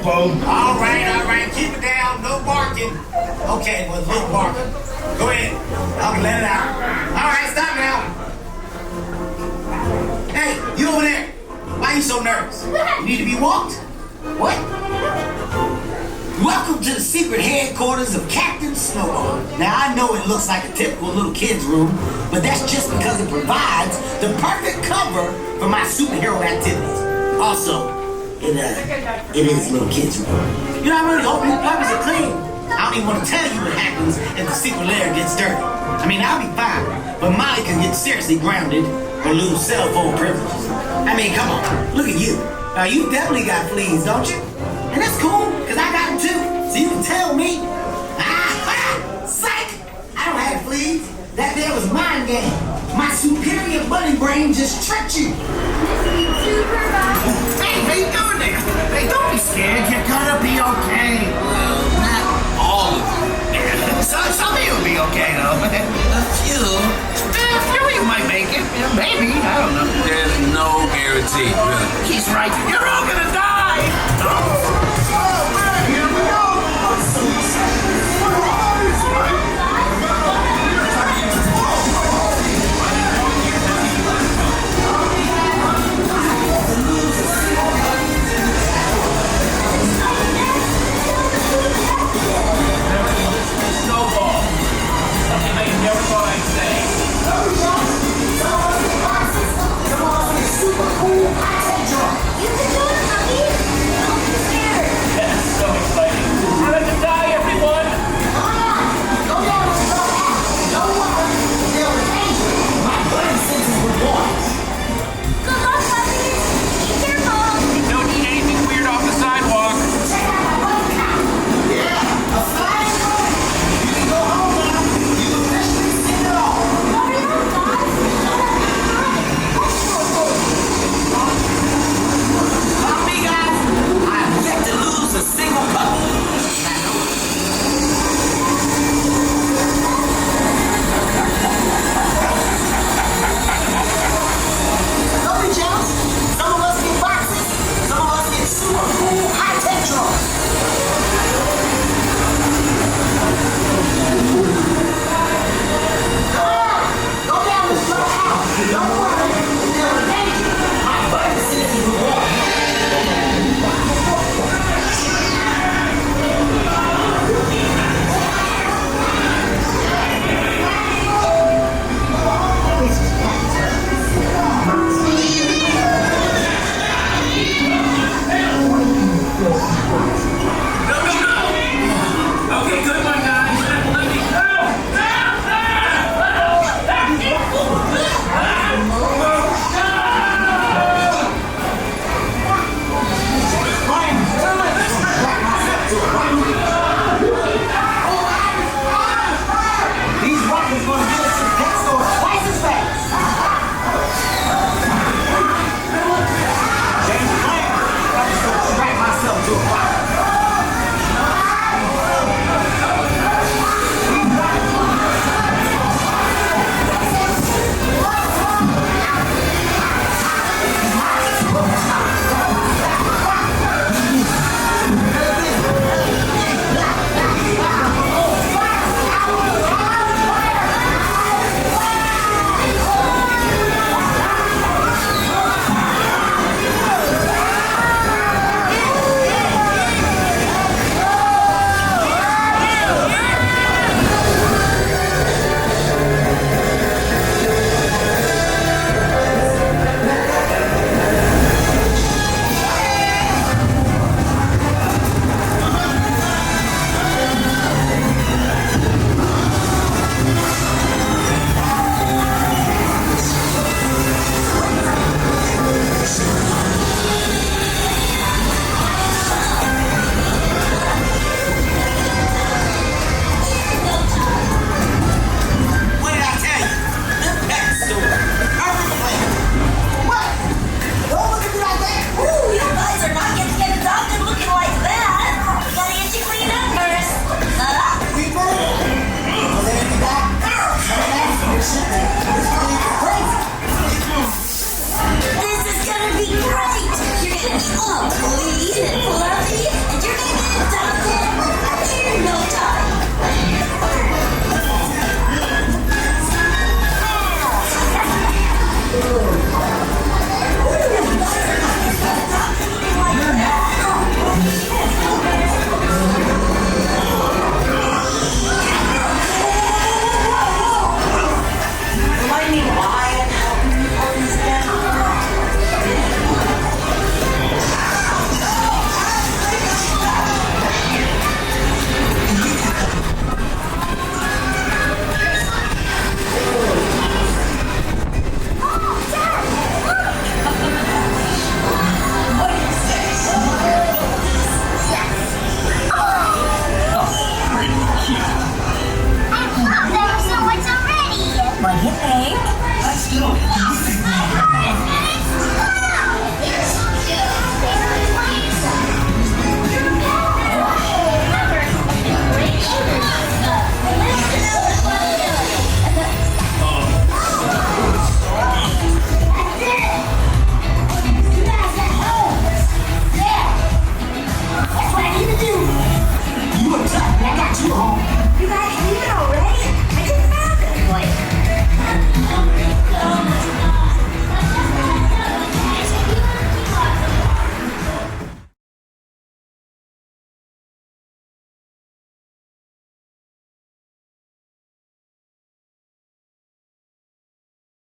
Bo. All right. Keep it down. No barking. Okay, well, no barking. Go ahead. I'll let it out. All right, stop now. Hey, you over there. Why are you so nervous? You need to be walked? What? Welcome to the secret headquarters of Captain Snowball. Now, I know it looks like a typical little kid's room, but that's just because it provides the perfect cover for my superhero activities. Also, it is little kid's room. You know, I really hope your puppies are clean. I don't even want to tell you what happens if the secret lair gets dirty. I mean, I'll be fine, but Molly can get seriously grounded or lose cell phone privileges. I mean, come on, look at you. You definitely got fleas, don't you? And that's cool, because I got them too. So you can tell me. Psych! I don't have fleas. That there was mind game. My superior bunny brain just tricked you. Hey, how you doing there? Hey, don't be scared. You're gonna be okay. Not all of you. Some of you will be okay, though. A few. A few of you might make it. Yeah, maybe. I don't know. There's no guarantee, really. He's right. You're all gonna die. Oh.